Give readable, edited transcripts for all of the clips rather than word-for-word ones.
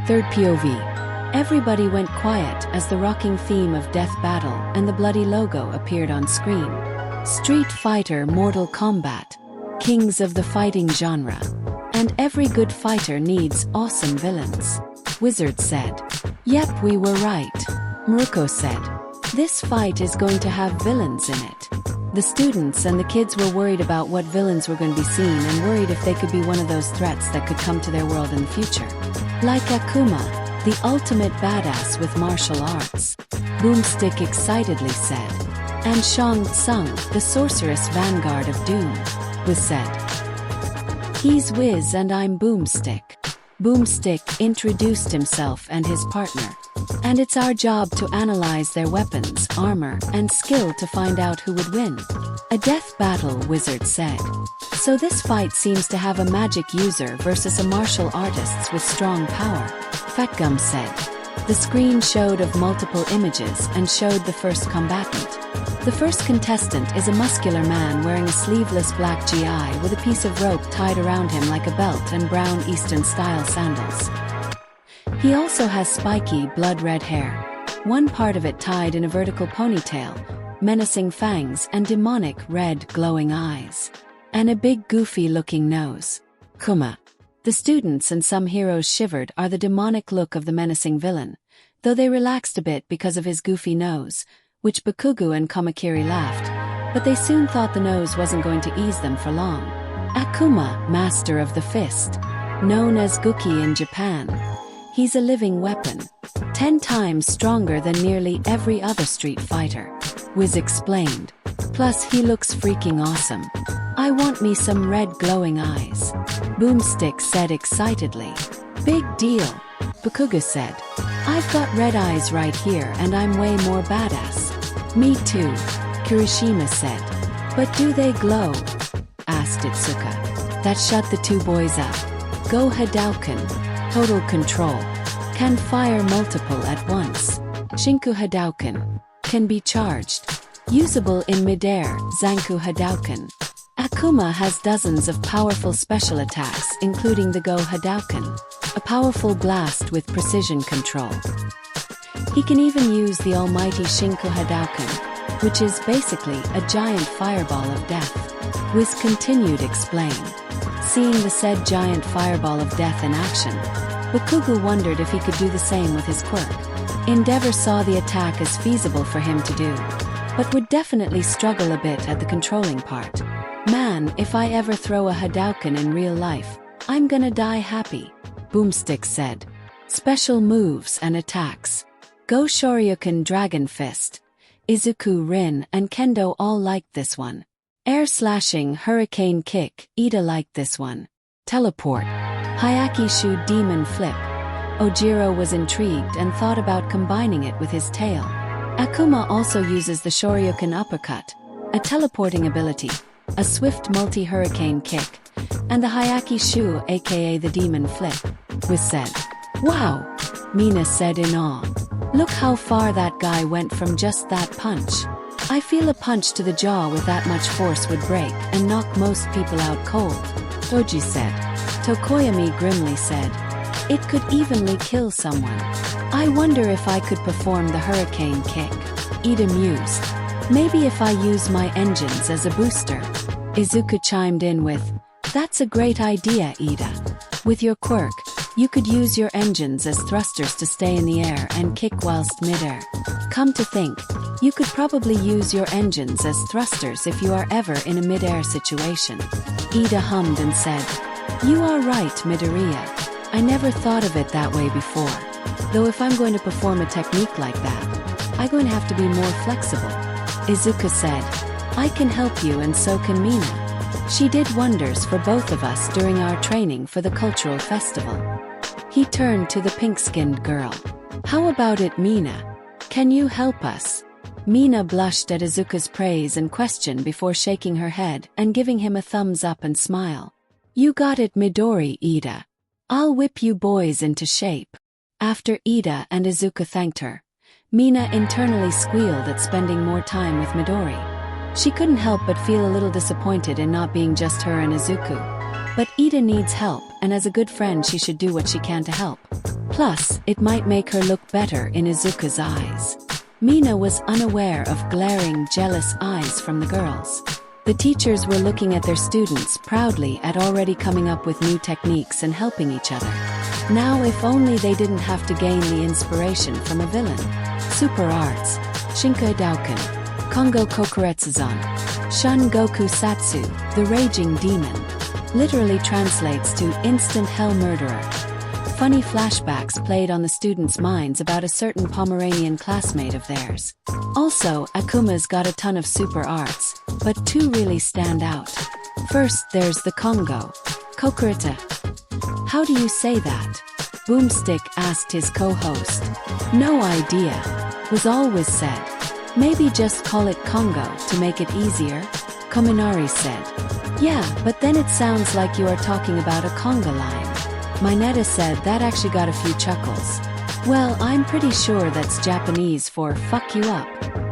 Third POV. Everybody went quiet as the rocking theme of Death Battle and the bloody logo appeared on screen. Street Fighter, Mortal Kombat, kings of the fighting genre. And every good fighter needs awesome villains. Wizard said. Yep, we were right. Muruko said. This fight is going to have villains in it. The students and the kids were worried about what villains were going to be seen and worried if they could be one of those threats that could come to their world in the future. Like Akuma, the ultimate badass with martial arts. Boomstick excitedly said. And Shang, Tsung, the sorceress vanguard of doom, was said. He's Wiz and I'm Boomstick. Boomstick introduced himself and his partner. And it's our job to analyze their weapons, armor, and skill to find out who would win. A death battle, Wizard said. So this fight seems to have a magic user versus a martial artists with strong power. Fatgum said. The screen showed of multiple images and showed the first combatant. The first contestant is a muscular man wearing a sleeveless black GI with a piece of rope tied around him like a belt and brown Eastern-style sandals. He also has spiky, blood-red hair, one part of it tied in a vertical ponytail, menacing fangs and demonic red glowing eyes, and a big goofy-looking nose. Akuma. The students and some heroes shivered are the demonic look of the menacing villain, though they relaxed a bit because of his goofy nose, which Bakugo and Kamakiri laughed, but they soon thought the nose wasn't going to ease them for long. Akuma, master of the fist, known as Guki in Japan. He's a living weapon, 10 times stronger than nearly every other street fighter, Wiz explained. Plus he looks freaking awesome. I want me some red glowing eyes. Boomstick said excitedly. Big deal, Bakugo said. I've got red eyes right here and I'm way more badass. Me too, Kirishima said. But do they glow? Asked Itsuka. That shut the two boys up. Go Hadouken, total control. Can fire multiple at once. Shinku Hadouken. Can be charged. Usable in midair, Zanku Hadouken. Akuma has dozens of powerful special attacks including the Go Hadouken, a powerful blast with precision control. He can even use the almighty Shinku Hadouken, which is basically a giant fireball of death. Wiz continued explain. Seeing the said giant fireball of death in action, Bakugo wondered if he could do the same with his quirk. Endeavor saw the attack as feasible for him to do, but would definitely struggle a bit at the controlling part. Man, if I ever throw a Hadouken in real life, I'm gonna die happy, Boomstick said. Special moves and attacks. Go Shoryuken Dragon Fist. Izuku, Rin, and Kendo all liked this one. Air Slashing Hurricane Kick, Ida liked this one. Teleport. Hyaki Shu Demon Flip. Ojiro was intrigued and thought about combining it with his tail. Akuma also uses the Shoryuken Uppercut, a teleporting ability, a swift multi-hurricane kick, and the Hyaki Shu aka the Demon Flip, was said. Wow! Mina said in awe. Look how far that guy went from just that punch. I feel a punch to the jaw with that much force would break and knock most people out cold, Oji said. Tokoyami grimly said. It could evenly kill someone. I wonder if I could perform the hurricane kick. Ida mused. Maybe if I use my engines as a booster. Izuku chimed in with, that's a great idea, Ida. With your quirk, you could use your engines as thrusters to stay in the air and kick whilst midair. Come to think, you could probably use your engines as thrusters if you are ever in a midair situation. Ida hummed and said, you are right, Midoriya. I never thought of it that way before. Though if I'm going to perform a technique like that, I'm going to have to be more flexible. Izuku said, I can help you and so can Mina. She did wonders for both of us during our training for the cultural festival. He turned to the pink-skinned girl. How about it, Mina? Can you help us? Mina blushed at Izuku's praise and question before shaking her head and giving him a thumbs up and smile. You got it, Midori, Ida. I'll whip you boys into shape. After Ida and Izuku thanked her, Mina internally squealed at spending more time with Midori. She couldn't help but feel a little disappointed in not being just her and Izuku. But Ida needs help, and as a good friend she should do what she can to help. Plus, it might make her look better in Izuku's eyes. Mina was unaware of glaring, jealous eyes from the girls. The teachers were looking at their students proudly at already coming up with new techniques and helping each other. Now if only they didn't have to gain the inspiration from a villain. Super Arts, Shinkai Dauken, Kongo Kokuretsuzan, Shun Goku Satsu, the Raging Demon. Literally translates to Instant Hell Murderer. Funny flashbacks played on the students' minds about a certain Pomeranian classmate of theirs. Also, Akuma's got a ton of super arts, but two really stand out. First, there's the Kongo Kokureta. How do you say that? Boomstick asked his co-host. No idea, was always said. Maybe just call it Kongo to make it easier, Kominari said. Yeah, but then it sounds like you are talking about a conga line. Mineta said that actually got a few chuckles. Well, I'm pretty sure that's Japanese for fuck you up.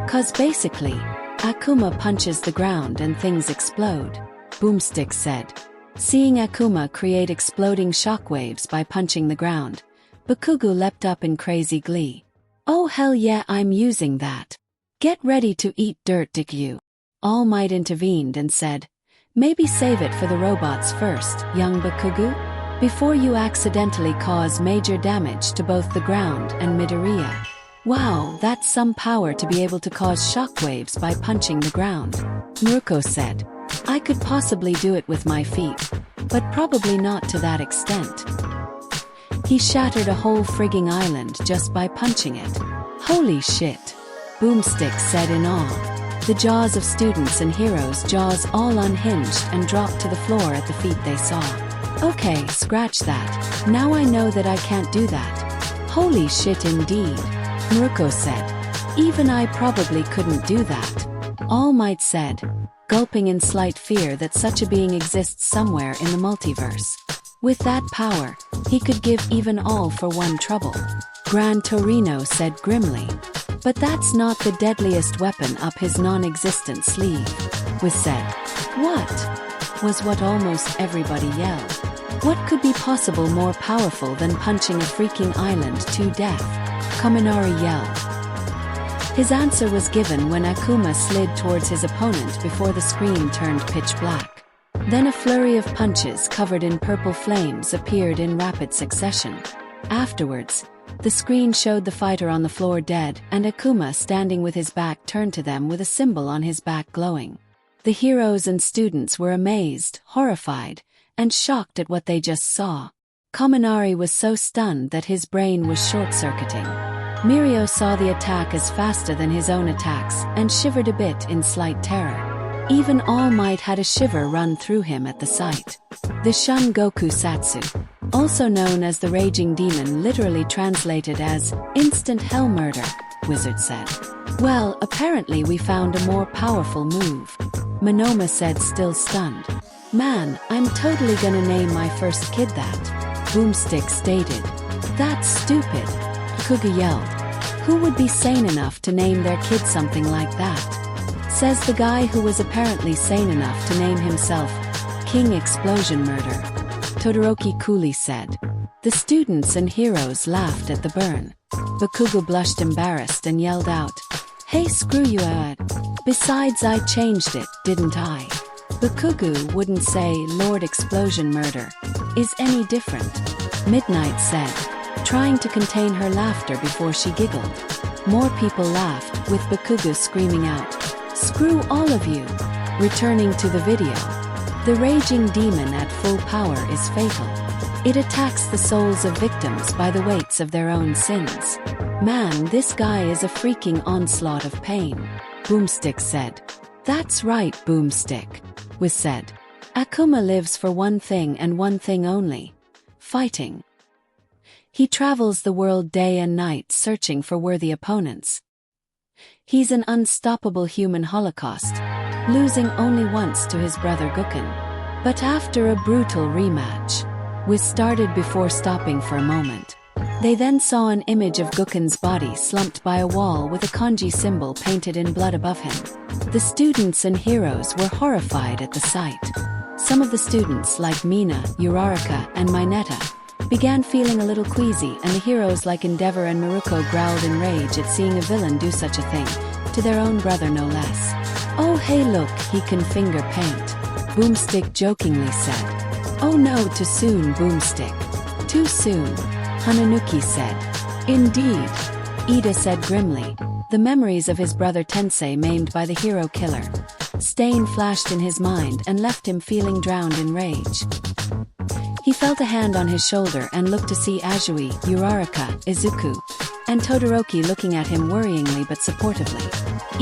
'Cause basically, Akuma punches the ground and things explode, Boomstick said. Seeing Akuma create exploding shockwaves by punching the ground, Bakugo leapt up in crazy glee. Oh hell yeah, I'm using that. Get ready to eat dirt, dick you. All Might intervened and said, maybe save it for the robots first, young Bakugo, before you accidentally cause major damage to both the ground and Midoriya. Wow, that's some power to be able to cause shockwaves by punching the ground, Murko said. I could possibly do it with my feet, but probably not to that extent. He shattered a whole frigging island just by punching it. Holy shit, Boomstick said in awe. The jaws of students and heroes' jaws all unhinged and dropped to the floor at the feet they saw. Okay, scratch that. Now I know that I can't do that. Holy shit indeed, Murko said. Even I probably couldn't do that. All Might said, gulping in slight fear that such a being exists somewhere in the multiverse. With that power, he could give even all for one trouble. Gran Torino said grimly. But that's not the deadliest weapon up his non-existent sleeve, was said. What? Was what almost everybody yelled. What could be possible more powerful than punching a freaking island to death? Kominari yelled. His answer was given when Akuma slid towards his opponent before the screen turned pitch black. Then a flurry of punches covered in purple flames appeared in rapid succession. Afterwards, the screen showed the fighter on the floor dead and Akuma standing with his back turned to them with a symbol on his back glowing. The heroes and students were amazed, horrified, and shocked at what they just saw. Kominari was so stunned that his brain was short-circuiting. Mirio saw the attack as faster than his own attacks and shivered a bit in slight terror. Even All Might had a shiver run through him at the sight. The Shun Goku Satsu, also known as the Raging Demon, literally translated as Instant Hell Murder, Wizard said. Well, apparently we found a more powerful move, Monoma said, still stunned. Man, I'm totally gonna name my first kid that, Boomstick stated. That's stupid, Kuga yelled. Who would be sane enough to name their kid something like that? Says the guy who was apparently sane enough to name himself King Explosion Murder, Todoroki coolly said. The students and heroes laughed at the burn. Bakugo blushed embarrassed and yelled out, hey screw you besides I changed it, didn't I? Bakugo wouldn't say Lord Explosion Murder is any different, Midnight said, trying to contain her laughter before she giggled. More people laughed, with Bakugo screaming out, screw all of you. Returning to the video. The Raging Demon at full power is fatal. It attacks the souls of victims by the weights of their own sins. Man, this guy is a freaking onslaught of pain, Boomstick said. That's right, Boomstick, was said. Akuma lives for one thing and one thing only. Fighting. He travels the world day and night searching for worthy opponents. He's an unstoppable human holocaust, losing only once to his brother Guken. But after a brutal rematch, was started before stopping for a moment. They then saw an image of Guken's body slumped by a wall with a kanji symbol painted in blood above him. The students and heroes were horrified at the sight. Some of the students, like Mina, Uraraka, and Mineta, began feeling a little queasy, and the heroes like Endeavor and Maruko growled in rage at seeing a villain do such a thing, to their own brother no less. "Oh hey look, he can finger paint," Boomstick jokingly said. "Oh no, too soon, Boomstick." "Too soon," Hananuki said. "Indeed," Ida said grimly. The memories of his brother Tensei maimed by the hero killer Stain flashed in his mind and left him feeling drowned in rage. He felt a hand on his shoulder and looked to see Azui, Uraraka, Izuku, and Todoroki looking at him worryingly but supportively.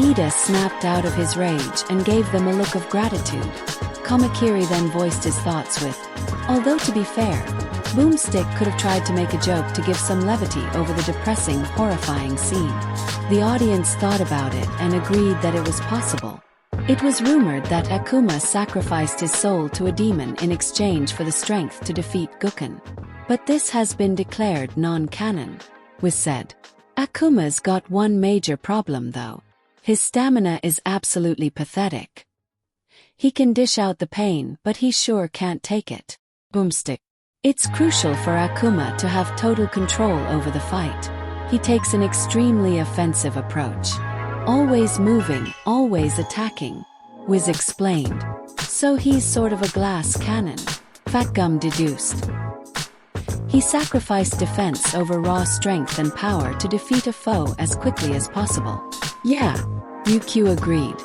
Ida snapped out of his rage and gave them a look of gratitude. Kamakiri then voiced his thoughts with, "Although to be fair, Boomstick could have tried to make a joke to give some levity over the depressing, horrifying scene." The audience thought about it and agreed that it was possible. It was rumored that Akuma sacrificed his soul to a demon in exchange for the strength to defeat Guken. But this has been declared non-canon. Was said. Akuma's got one major problem though. His stamina is absolutely pathetic. He can dish out the pain, but he sure can't take it. Boomstick. It's crucial for Akuma to have total control over the fight. He takes an extremely offensive approach. Always moving, always attacking, Wiz explained. So he's sort of a glass cannon, Fatgum deduced. He sacrificed defense over raw strength and power to defeat a foe as quickly as possible. Yeah, Ryukyu agreed.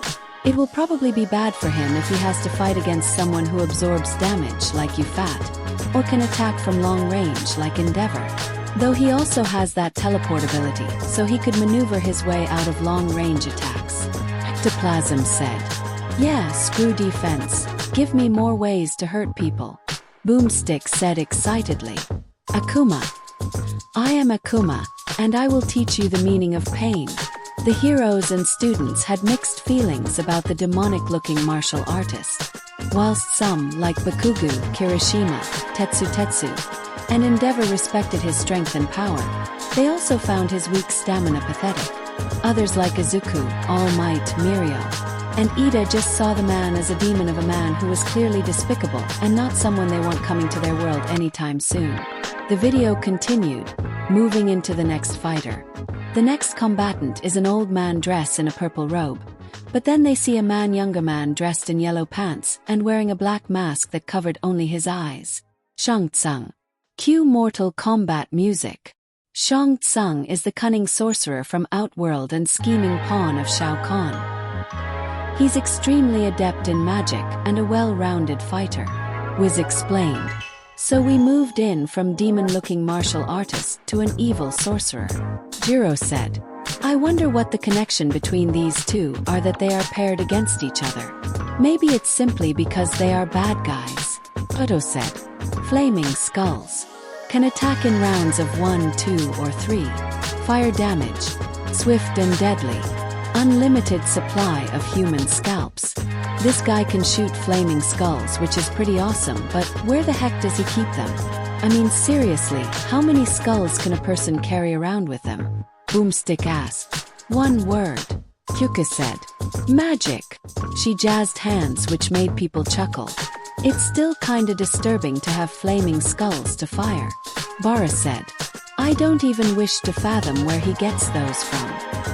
It will probably be bad for him if he has to fight against someone who absorbs damage like Ufat, or can attack from long range like Endeavor. Though he also has that teleport ability, so he could maneuver his way out of long-range attacks. Ectoplasm said. Yeah, screw defense. Give me more ways to hurt people. Boomstick said excitedly. Akuma. I am Akuma, and I will teach you the meaning of pain. The heroes and students had mixed feelings about the demonic-looking martial artist. Whilst some, like Bakugu, Kirishima, Tetsu, and Endeavor respected his strength and power, they also found his weak stamina pathetic. Others like Izuku, All Might, Mirio, and Ida just saw the man as a demon of a man who was clearly despicable and not someone they want coming to their world anytime soon. The video continued, moving into the next fighter. The next combatant is an old man dressed in a purple robe, but then they see a younger man dressed in yellow pants and wearing a black mask that covered only his eyes. Shang Tsung. Cue Mortal Kombat music. Shang Tsung is the cunning sorcerer from Outworld and scheming pawn of Shao Kahn. He's extremely adept in magic and a well-rounded fighter. Wiz explained. So we moved in from demon-looking martial artist to an evil sorcerer. Jiro said. I wonder what the connection between these two are, that they are paired against each other. Maybe it's simply because they are bad guys. Otto said. Flaming skulls. Can attack in rounds of 1, 2, or 3. Fire damage. Swift and deadly. Unlimited supply of human scalps. This guy can shoot flaming skulls, which is pretty awesome, but where the heck does he keep them? I mean seriously, how many skulls can a person carry around with them? Boomstick asked. One word. Kyuka said. Magic. She jazzed hands, which made people chuckle. It's still kinda disturbing to have flaming skulls to fire. Bara said. I don't even wish to fathom where he gets those from.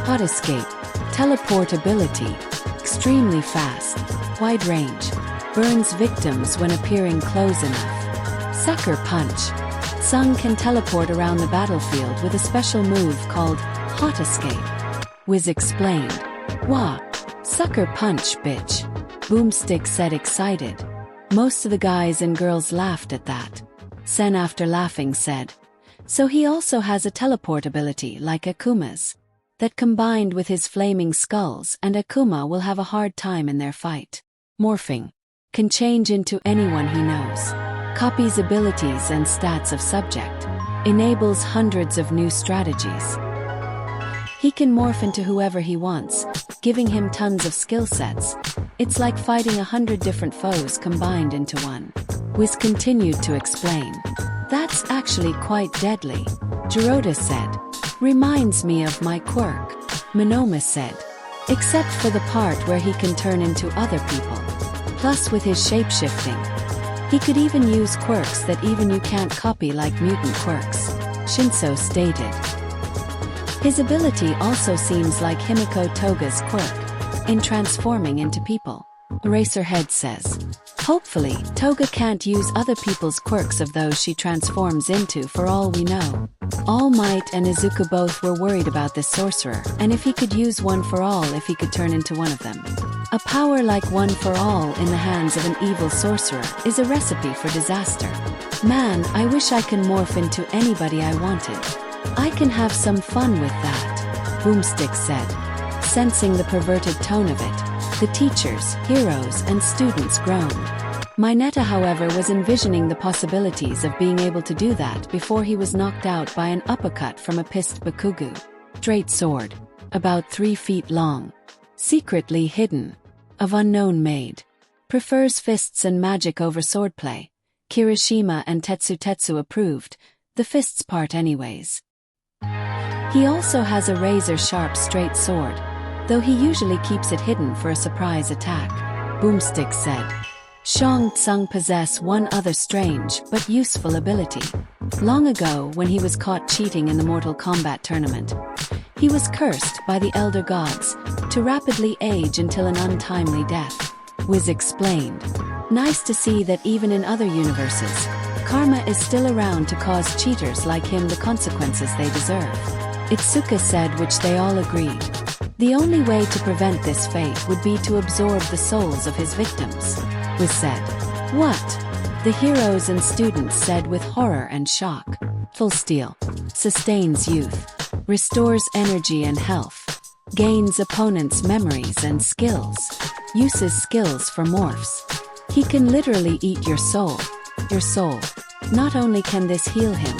Hot escape. Teleport ability. Extremely fast. Wide range. Burns victims when appearing close enough. Sucker punch. Tsung can teleport around the battlefield with a special move called Hot Escape. Wiz explained. Wah. Sucker punch, bitch. Boomstick said excited. Most of the guys and girls laughed at that. Sen, after laughing, said. So he also has a teleport ability like Akuma's. That combined with his flaming skulls, and Akuma will have a hard time in their fight. Morphing. Can change into anyone he knows. Copies abilities and stats of subject. Enables hundreds of new strategies. He can morph into whoever he wants, giving him tons of skill sets. It's like fighting 100 different foes combined into one. Wiz continued to explain. That's actually quite deadly. Jiroda said. Reminds me of my quirk. Monoma said. Except for the part where he can turn into other people. Plus with his shape-shifting. He could even use quirks that even you can't copy like mutant quirks, Shinso stated. His ability also seems like Himiko Toga's quirk, in transforming into people. Eraserhead says. Hopefully, Toga can't use other people's quirks of those she transforms into for all we know. All Might and Izuku both were worried about this sorcerer, and if he could use one for all if he could turn into one of them. A power like one for all in the hands of an evil sorcerer is a recipe for disaster. Man, I wish I can morph into anybody I wanted. I can have some fun with that, Boomstick said. Sensing the perverted tone of it, the teachers, heroes, and students groaned. Mineta, however, was envisioning the possibilities of being able to do that before he was knocked out by an uppercut from a pissed Bakugu. Straight sword, about 3 feet long, secretly hidden, of unknown made. Prefers fists and magic over swordplay. Kirishima and Tetsu approved, the fists part anyways. He also has a razor-sharp straight sword, though he usually keeps it hidden for a surprise attack, Boomstick said. Shang Tsung possess one other strange but useful ability. Long ago, when he was caught cheating in the Mortal Kombat tournament, he was cursed by the Elder Gods to rapidly age until an untimely death. Wiz explained. Nice to see that even in other universes, karma is still around to cause cheaters like him the consequences they deserve. Itsuka said, which they all agreed. The only way to prevent this fate would be to absorb the souls of his victims. Was said. What? The heroes and students said with horror and shock. Full Steel. Sustains youth. Restores energy and health. Gains opponents' memories and skills. Uses skills for morphs. He can literally eat your soul. Your soul. Not only can this heal him,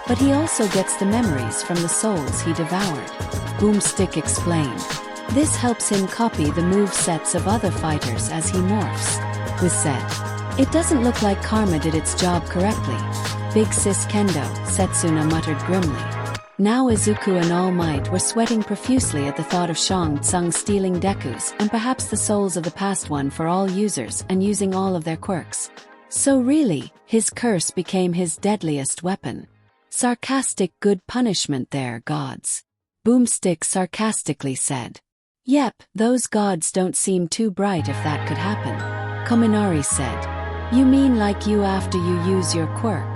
but he also gets the memories from the souls he devoured. Boomstick explained. This helps him copy the movesets of other fighters as he morphs. Was said. It doesn't look like karma did its job correctly. Big Sis Kendo, Setsuna muttered grimly. Now Izuku and All Might were sweating profusely at the thought of Shang Tsung stealing Deku's and perhaps the souls of the past one for all users and using all of their quirks. So really, his curse became his deadliest weapon. Sarcastic good punishment there, gods. Boomstick sarcastically said. Yep, those gods don't seem too bright if that could happen. Kominari said. You mean like you after you use your quirk?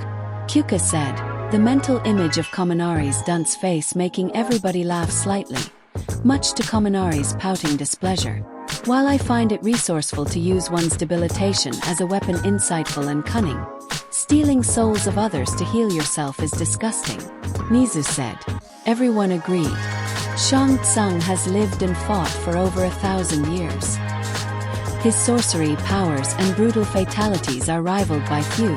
Kyuka said, the mental image of Kominari's dunce face making everybody laugh slightly, much to Kominari's pouting displeasure. While I find it resourceful to use one's debilitation as a weapon insightful and cunning, stealing souls of others to heal yourself is disgusting, Nizu said. Everyone agreed. Shang Tsung has lived and fought for over 1,000 years. His sorcery powers and brutal fatalities are rivaled by few,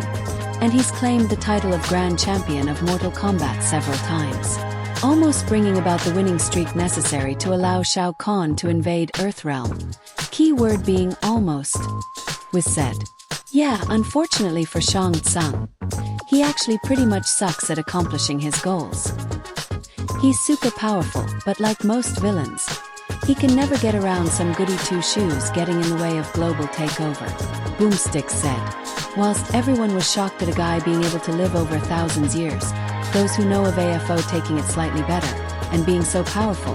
and he's claimed the title of Grand Champion of Mortal Kombat several times, almost bringing about the winning streak necessary to allow Shao Kahn to invade Earthrealm. Key word being almost, was said. Yeah, unfortunately for Shang Tsung, he actually pretty much sucks at accomplishing his goals. He's super powerful, but like most villains, he can never get around some goody two-shoes getting in the way of global takeover, Boomstick said. Whilst everyone was shocked at a guy being able to live over 1,000 years, those who know of AFO taking it slightly better, and being so powerful,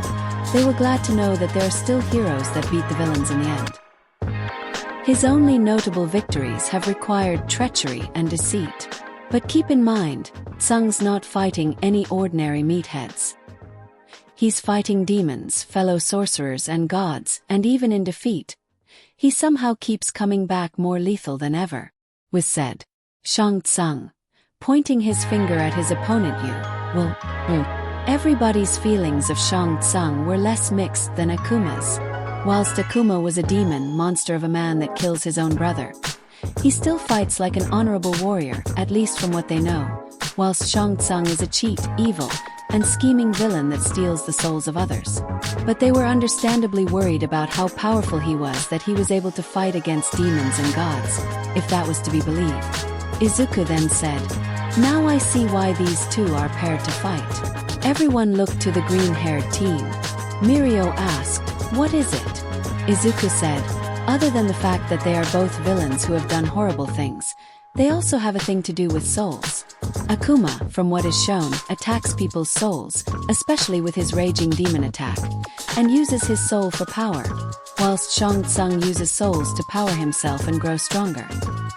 they were glad to know that there are still heroes that beat the villains in the end. His only notable victories have required treachery and deceit. But keep in mind, Tsung's not fighting any ordinary meatheads. He's fighting demons, fellow sorcerers and gods, and even in defeat, he somehow keeps coming back more lethal than ever, was said. Shang Tsung, pointing his finger at his opponent, everybody's feelings of Shang Tsung were less mixed than Akuma's. Whilst Akuma was a demon monster of a man that kills his own brother, he still fights like an honorable warrior, at least from what they know, whilst Shang Tsung is a cheat, evil, and scheming villain that steals the souls of others. But they were understandably worried about how powerful he was that he was able to fight against demons and gods, if that was to be believed. Izuku then said, now I see why these two are paired to fight. Everyone looked to the green-haired team. Mirio asked, what is it? Izuku said, other than the fact that they are both villains who have done horrible things, They also have a thing to do with souls. Akuma, from what is shown, attacks people's souls, especially with his raging demon attack, and uses his soul for power, whilst Tsung uses souls to power himself and grow stronger.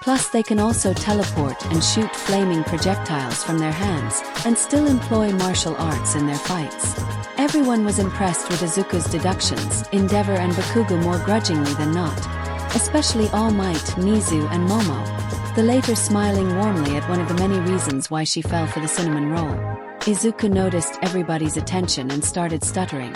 Plus they can also teleport and shoot flaming projectiles from their hands, and still employ martial arts in their fights. Everyone was impressed with Izuku's deductions, Endeavor and Bakugo more grudgingly than not, especially All Might, Nizu and Momo, the later smiling warmly at one of the many reasons why she fell for the cinnamon roll. Izuku noticed everybody's attention and started stuttering.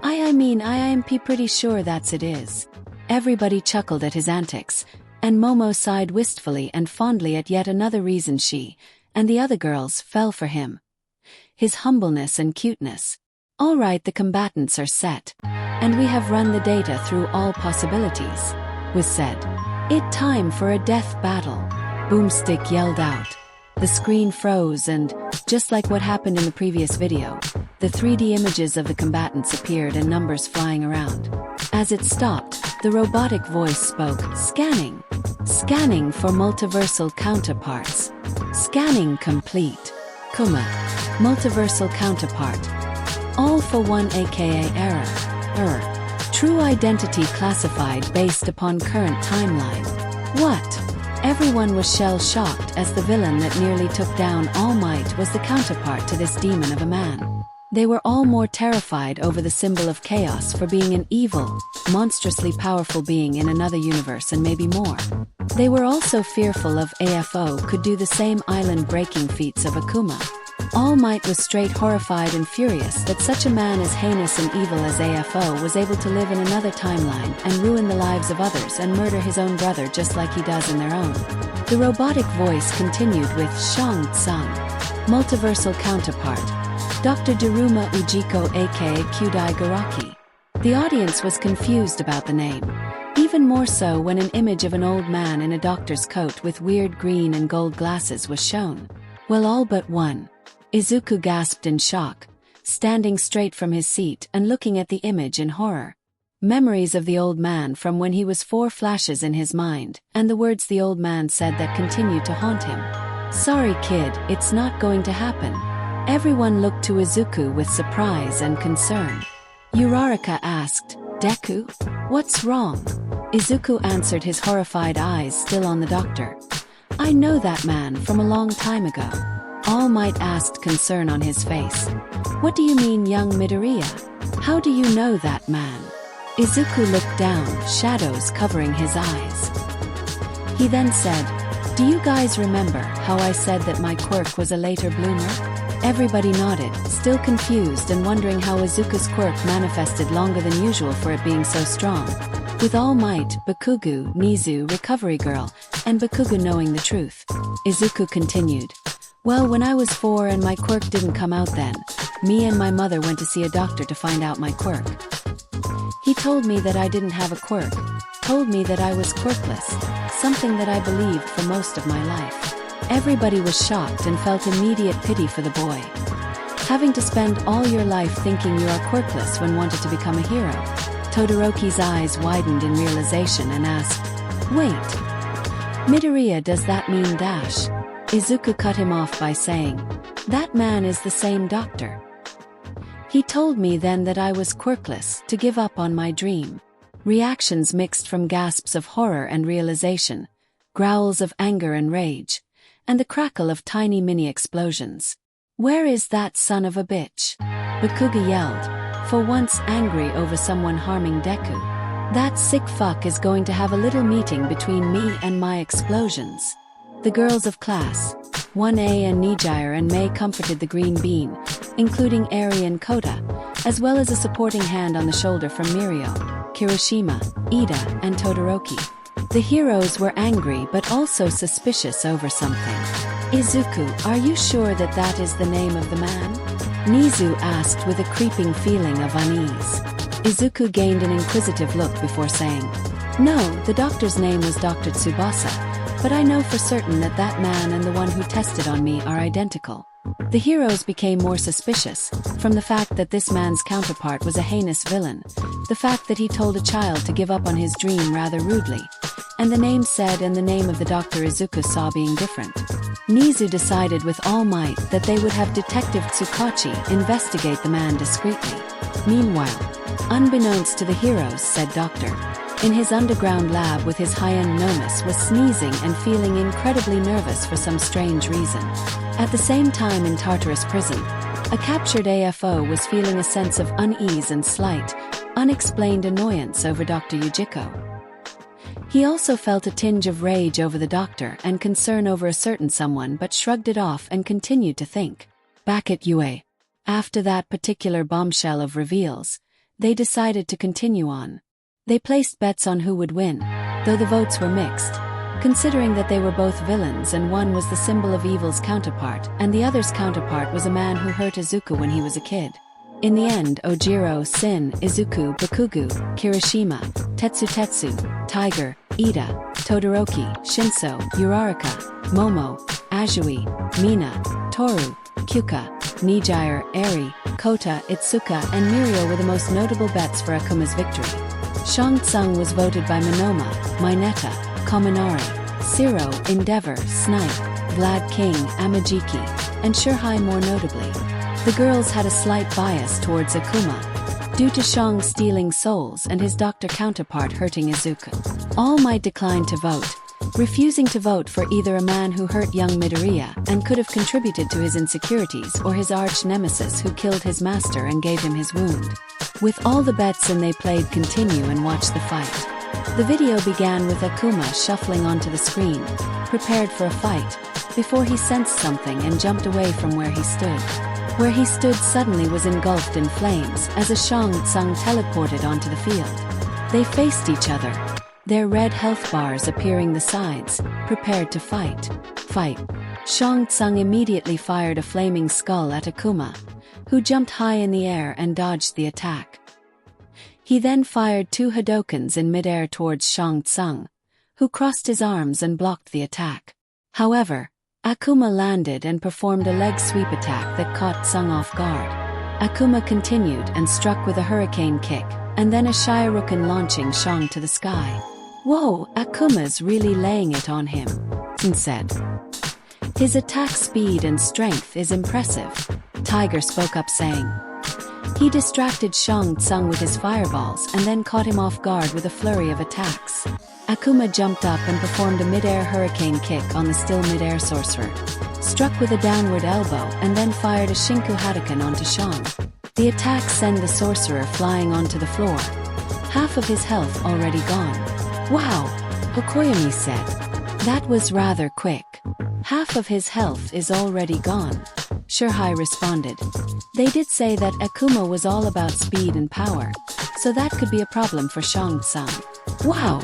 I mean I'm pretty sure that's it is. Everybody chuckled at his antics, and Momo sighed wistfully and fondly at yet another reason she, and the other girls, fell for him. His humbleness and cuteness. Alright, the combatants are set, and we have run the data through all possibilities, was said. It time for a death battle, Boomstick yelled out. The screen froze and, just like what happened in the previous video, the 3D images of the combatants appeared and numbers flying around. As it stopped, the robotic voice spoke, Scanning. Scanning for multiversal counterparts. Scanning complete. Kuma. Multiversal counterpart. All for one aka error. True identity classified based upon current timeline. What? Everyone was shell-shocked as the villain that nearly took down All Might was the counterpart to this demon of a man. They were all more terrified over the symbol of chaos for being an evil, monstrously powerful being in another universe and maybe more. They were also fearful of AFO could do the same island-breaking feats of Akuma. All Might was straight horrified and furious that such a man as heinous and evil as AFO was able to live in another timeline and ruin the lives of others and murder his own brother just like he does in their own. The robotic voice continued with Shang Tsung. Multiversal counterpart. Dr. Daruma Ujiko aka Kyudai Garaki. The audience was confused about the name, even more so when an image of an old man in a doctor's coat with weird green and gold glasses was shown. Well, all but one. Izuku gasped in shock, standing straight from his seat and looking at the image in horror. Memories of the old man from when he was 4 flashes in his mind, and the words the old man said that continued to haunt him. Sorry kid, it's not going to happen. Everyone looked to Izuku with surprise and concern. Uraraka asked, Deku? What's wrong? Izuku answered, his horrified eyes still on the doctor. I know that man from a long time ago. All Might asked, concern on his face. What do you mean, young Midoriya? How do you know that man? Izuku looked down, shadows covering his eyes. He then said, Do you guys remember how I said that my quirk was a later bloomer? Everybody nodded, still confused and wondering how Izuku's quirk manifested longer than usual for it being so strong. With All Might, Bakugo, Nizu, Recovery Girl, and Bakugo knowing the truth. Izuku continued. Well, when I was 4 and my quirk didn't come out then, me and my mother went to see a doctor to find out my quirk. He told me that I didn't have a quirk, told me that I was quirkless, something that I believed for most of my life. Everybody was shocked and felt immediate pity for the boy. Having to spend all your life thinking you are quirkless when wanted to become a hero. Todoroki's eyes widened in realization and asked, Wait. Midoriya, does that mean dash? Izuku cut him off by saying, That man is the same doctor. He told me then that I was quirkless, to give up on my dream. Reactions mixed from gasps of horror and realization, growls of anger and rage, and the crackle of tiny mini explosions. Where is that son of a bitch? Bakugo yelled, for once angry over someone harming Deku. That sick fuck is going to have a little meeting between me and my explosions. The girls of class 1A and Nijire and Mei comforted the green bean, including Eri and Kota, as well as a supporting hand on the shoulder from Mirio, Kirishima, Ida, and Todoroki. The heroes were angry but also suspicious over something. Izuku, are you sure that that is the name of the man? Nizu asked with a creeping feeling of unease. Izuku gained an inquisitive look before saying, No, the doctor's name was Dr. Tsubasa. But I know for certain that that man and the one who tested on me are identical. The heroes became more suspicious, from the fact that this man's counterpart was a heinous villain, the fact that he told a child to give up on his dream rather rudely, and the name said and the name of the Dr. Izuku saw being different. Nizu decided with all might that they would have Detective Tsukachi investigate the man discreetly. Meanwhile, unbeknownst to the heroes, said Doctor, in his underground lab with his high-end Nomus was sneezing and feeling incredibly nervous for some strange reason. At the same time in Tartarus prison, a captured AFO was feeling a sense of unease and slight, unexplained annoyance over Dr. Yujiko. He also felt a tinge of rage over the doctor and concern over a certain someone but shrugged it off and continued to think. Back at UA, after that particular bombshell of reveals, they decided to continue on. They placed bets on who would win, though the votes were mixed, considering that they were both villains and one was the symbol of evil's counterpart and the other's counterpart was a man who hurt Izuku when he was a kid. In the end, Ojiro, Sin, Izuku, Bakugu, Kirishima, Tetsu, Tiger, Ida, Todoroki, Shinso, Uraraka, Momo, Azui, Mina, Toru, Kyuka, Nijire, Eri, Kota, Itsuka and Mirio were the most notable bets for Akuma's victory. Shang Tsung was voted by Monoma, Mineta, Kaminari, Zero, Endeavor, Snipe, Vlad King, Amajiki, and Shurhai more notably. The girls had a slight bias towards Akuma, due to Shang stealing souls and his doctor counterpart hurting Izuku. All might decline to vote, refusing to vote for either a man who hurt young Midoriya and could have contributed to his insecurities or his arch-nemesis who killed his master and gave him his wound. With all the bets in, they played continue and watched the fight. The video began with Akuma shuffling onto the screen, prepared for a fight, before he sensed something and jumped away from where he stood. Where he stood suddenly was engulfed in flames as a Shang Tsung teleported onto the field. They faced each other, their red health bars appearing the sides, prepared to fight. Shang Tsung immediately fired a flaming skull at Akuma, who jumped high in the air and dodged the attack. He then fired 2 Hadokens in midair towards Shang Tsung, who crossed his arms and blocked the attack. However, Akuma landed and performed a leg sweep attack that caught Tsung off guard. Akuma continued and struck with a hurricane kick, and then a Shioryuken launching Shang to the sky. "Whoa, Akuma's really laying it on him," Tsung said. "His attack speed and strength is impressive," Tiger spoke up saying. He distracted Shang Tsung with his fireballs and then caught him off guard with a flurry of attacks. Akuma jumped up and performed a mid-air hurricane kick on the still mid-air sorcerer, struck with a downward elbow and then fired a Shinku Hadouken onto Shang. The attack sent the sorcerer flying onto the floor, half of his health already gone. "Wow," Hokoyami said. "That was rather quick. Half of his health is already gone." Shurhai responded. They did say that Akuma was all about speed and power, so that could be a problem for Shang Tsung. "Wow,"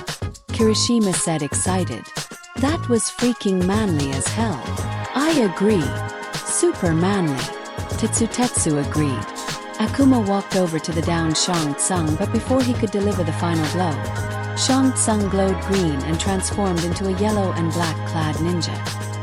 Kirishima said excited. "That was freaking manly as hell." "I agree. Super manly." Tetsu agreed. Akuma walked over to the downed Shang Tsung, but before he could deliver the final blow, Shang Tsung glowed green and transformed into a yellow and black-clad ninja.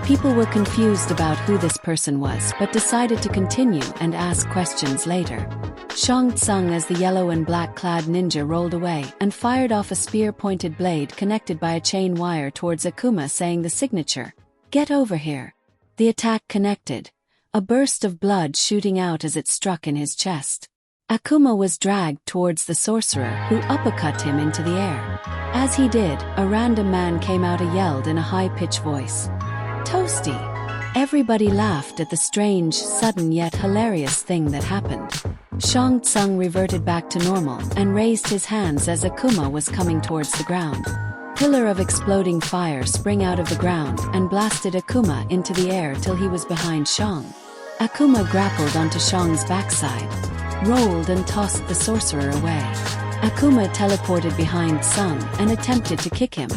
People were confused about who this person was but decided to continue and ask questions later. Shang Tsung as the yellow and black-clad ninja rolled away and fired off a spear-pointed blade connected by a chain wire towards Akuma saying the signature, "Get over here." The attack connected, a burst of blood shooting out as it struck in his chest. Akuma was dragged towards the sorcerer who uppercut him into the air. As he did, a random man came out and yelled in a high-pitched voice, "Toasty!" Everybody laughed at the strange, sudden yet hilarious thing that happened. Shang Tsung reverted back to normal and raised his hands as Akuma was coming towards the ground. Pillar of exploding fire sprang out of the ground and blasted Akuma into the air till he was behind Shang. Akuma grappled onto Shang's backside, rolled and tossed the sorcerer away. Akuma teleported behind Tsung and attempted to kick him,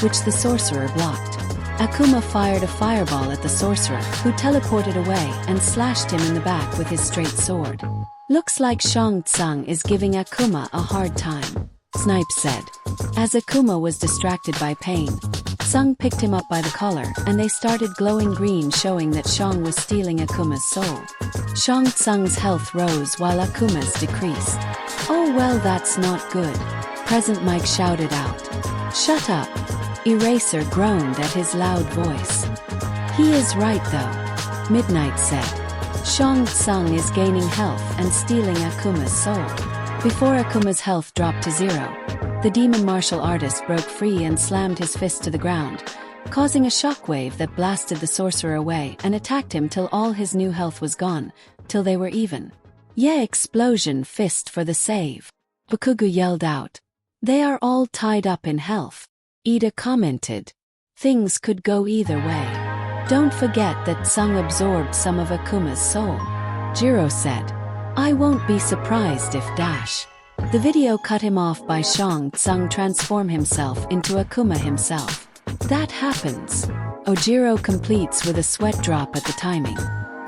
which the sorcerer blocked. Akuma fired a fireball at the sorcerer, who teleported away and slashed him in the back with his straight sword. "Looks like Shang Tsung is giving Akuma a hard time," Snipe said. As Akuma was distracted by pain, Tsung picked him up by the collar and they started glowing green, showing that Shang was stealing Akuma's soul. Shang Tsung's health rose while Akuma's decreased. "Oh well, that's not good," Present Mike shouted out. "Shut up." Eraser groaned at his loud voice. He is right though, Midnight said. Shang Tsung is gaining health and stealing Akuma's soul. Before Akuma's health dropped to 0, the demon martial artist broke free and slammed his fist to the ground, causing a shockwave that blasted the sorcerer away and attacked him till all his new health was gone, till they were even. Yeah, explosion fist for the save. Bakugo yelled out. They are all tied up in health. Ida commented. Things could go either way. Don't forget that Tsung absorbed some of Akuma's soul. Jiro said. I won't be surprised if dash. The video cut him off by Shang Tsung transform himself into Akuma himself. That happens. Ojiro completes with a sweat drop at the timing.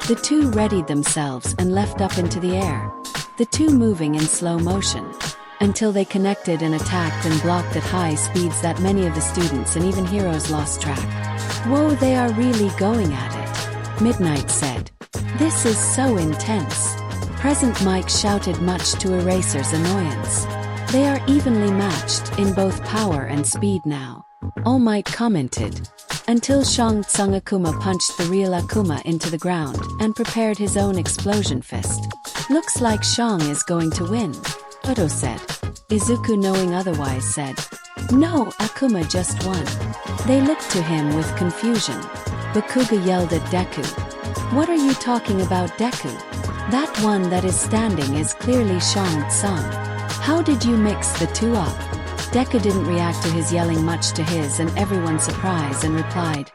The two readied themselves and left up into the air, the two moving in slow motion, until they connected and attacked and blocked at high speeds that many of the students and even heroes lost track. Whoa, they are really going at it, Midnight said. This is so intense. Present Mike shouted much to Eraser's annoyance. They are evenly matched in both power and speed now. All Might commented. Until Shang Tsung Akuma punched the real Akuma into the ground and prepared his own explosion fist. Looks like Shang is going to win, Oto said. Izuku, knowing otherwise, said. No, Akuma just won. They looked to him with confusion. Bakugo yelled at Deku. What are you talking about, Deku? That one that is standing is clearly Shang Tsung. How did you mix the two up? Deku didn't react to his yelling much to his and everyone's surprise and replied,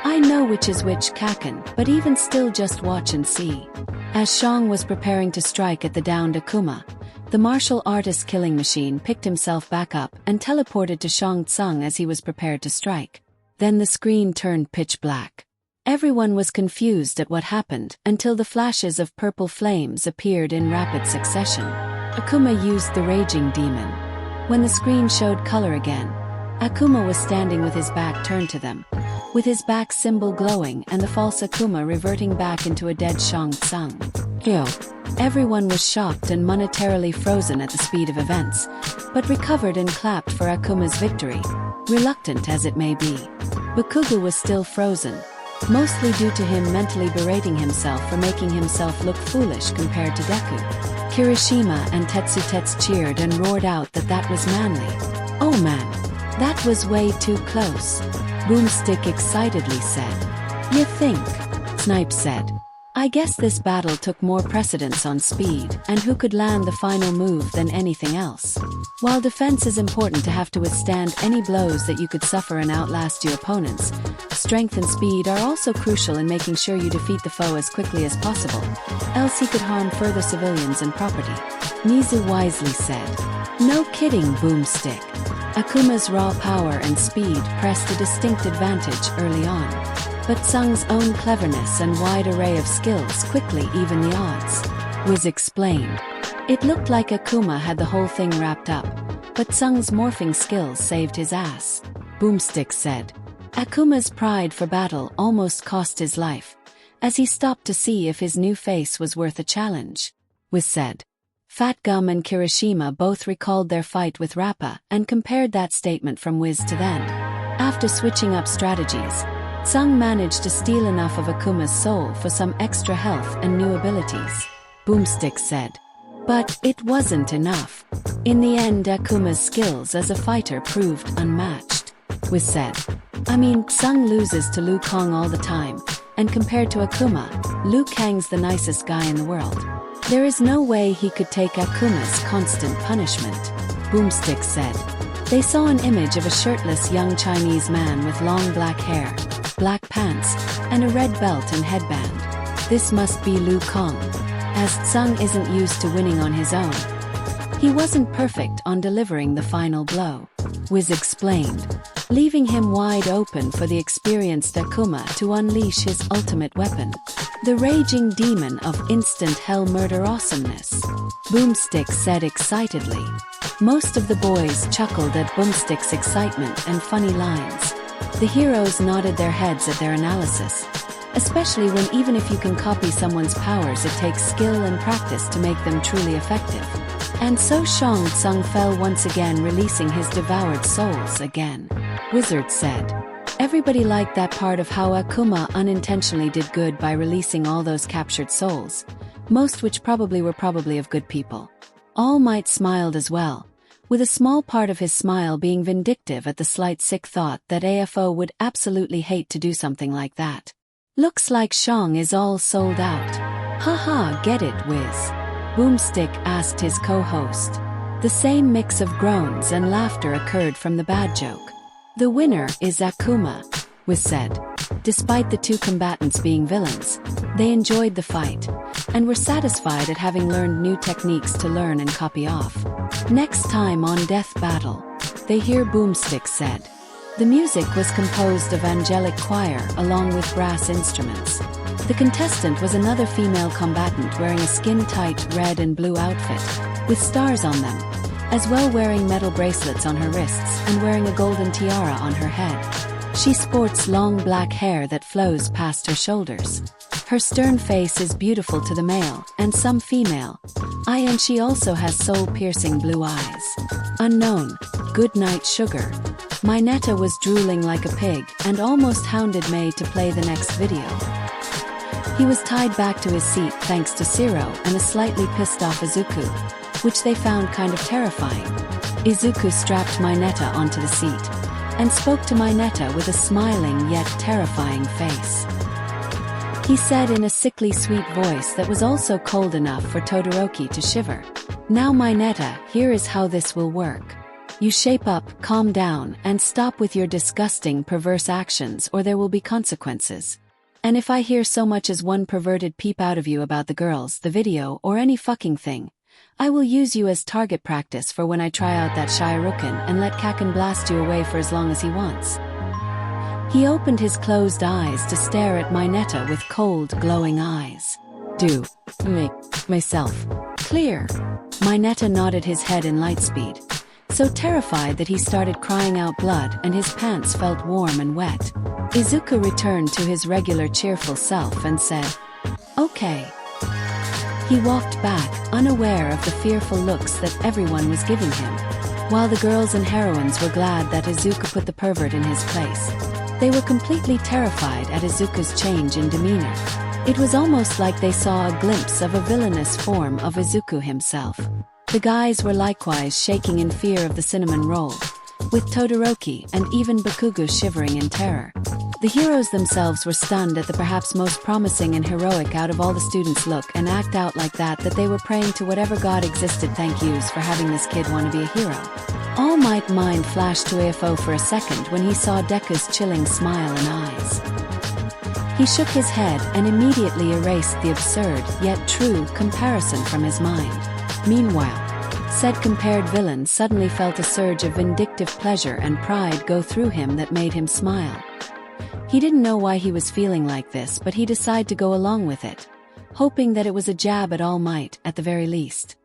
I know which is which, Kaken, but even still just watch and see. As Shang was preparing to strike at the downed Akuma, the martial artist killing machine picked himself back up and teleported to Shang Tsung as he was prepared to strike. Then the screen turned pitch black. Everyone was confused at what happened until the flashes of purple flames appeared in rapid succession. Akuma used the raging demon. When the screen showed color again, Akuma was standing with his back turned to them, with his back symbol glowing and the false Akuma reverting back into a dead Shang Tsung. Yo! Everyone was shocked and monetarily frozen at the speed of events, but recovered and clapped for Akuma's victory, reluctant as it may be. Bakugo was still frozen, mostly due to him mentally berating himself for making himself look foolish compared to Deku. Kirishima and Tetsutetsu cheered and roared out that was manly. Oh man, that was way too close, Boomstick excitedly said. You think? Snipe said. I guess this battle took more precedence on speed and who could land the final move than anything else. While defense is important to have to withstand any blows that you could suffer and outlast your opponents, strength and speed are also crucial in making sure you defeat the foe as quickly as possible, else he could harm further civilians and property. Mizu wisely said. No kidding, Boomstick. Akuma's raw power and speed pressed a distinct advantage early on, but Tsung's own cleverness and wide array of skills quickly evened the odds. Wiz explained. It looked like Akuma had the whole thing wrapped up, but Tsung's morphing skills saved his ass, Boomstick said. Akuma's pride for battle almost cost his life, as he stopped to see if his new face was worth a challenge, Wiz said. Fat Gum and Kirishima both recalled their fight with Rappa and compared that statement from Wiz to then. After switching up strategies, Tsung managed to steal enough of Akuma's soul for some extra health and new abilities, Boomstick said. But it wasn't enough. In the end, Akuma's skills as a fighter proved unmatched, Wiz said. I mean, Tsung loses to Liu Kang all the time, and compared to Akuma, Liu Kang's the nicest guy in the world. There is no way he could take Akuma's constant punishment, Boomstick said. They saw an image of a shirtless young Chinese man with long black hair, black pants, and a red belt and headband. This must be Liu Kang, as Tsung isn't used to winning on his own. He wasn't perfect on delivering the final blow, Wiz explained, leaving him wide open for the experienced Akuma to unleash his ultimate weapon, the raging demon of instant hell murder awesomeness, Boomstick said excitedly. Most of the boys chuckled at Boomstick's excitement and funny lines. The heroes nodded their heads at their analysis, especially when even if you can copy someone's powers, it takes skill and practice to make them truly effective. And so Shang Tsung fell once again, releasing his devoured souls again. Wizard said. Everybody liked that part of how Akuma unintentionally did good by releasing all those captured souls, most which were probably of good people. All Might smiled as well, with a small part of his smile being vindictive at the slight sick thought that AFO would absolutely hate to do something like that. Looks like Shang is all sold out. Haha, get it, Wiz? Boomstick asked his co-host. The same mix of groans and laughter occurred from the bad joke. The winner is Akuma, Wiz said. Despite the two combatants being villains, they enjoyed the fight, and were satisfied at having learned new techniques to learn and copy off. Next time on Death Battle, they hear Boomstick said. The music was composed of angelic choir along with brass instruments. The contestant was another female combatant wearing a skin-tight red and blue outfit, with stars on them, as well wearing metal bracelets on her wrists and wearing a golden tiara on her head. She sports long black hair that flows past her shoulders. Her stern face is beautiful to the male and some female. And she also has soul-piercing blue eyes. Unknown, good night sugar. Mineta was drooling like a pig and almost hounded May to play the next video. He was tied back to his seat thanks to Zero and a slightly pissed off Izuku, which they found kind of terrifying. Izuku strapped Mineta onto the seat and spoke to Mineta with a smiling yet terrifying face. He said in a sickly sweet voice that was also cold enough for Todoroki to shiver. Now Mineta, here is how this will work. You shape up, calm down, and stop with your disgusting, perverse actions or there will be consequences. And if I hear so much as one perverted peep out of you about the girls, the video, or any fucking thing, I will use you as target practice for when I try out that Shairuken and let Kaken blast you away for as long as he wants. He opened his closed eyes to stare at Mineta with cold, glowing eyes. Do make myself clear. Mineta nodded his head in lightspeed, so terrified that he started crying out blood and his pants felt warm and wet. Izuku returned to his regular cheerful self and said, "Okay." He walked back, unaware of the fearful looks that everyone was giving him, while the girls and heroines were glad that Izuku put the pervert in his place. They were completely terrified at Izuku's change in demeanor. It was almost like they saw a glimpse of a villainous form of Izuku himself. The guys were likewise shaking in fear of the cinnamon roll, with Todoroki and even Bakugo shivering in terror. The heroes themselves were stunned at the perhaps most promising and heroic out of all the students look and act out like that they were praying to whatever god existed thank yous for having this kid want to be a hero. All Might mind flashed to AFO for a second when he saw Deku's chilling smile and eyes. He shook his head and immediately erased the absurd yet true comparison from his mind. Meanwhile, said compared villain suddenly felt a surge of vindictive pleasure and pride go through him that made him smile. He didn't know why he was feeling like this, but he decided to go along with it, hoping that it was a jab at All Might at the very least.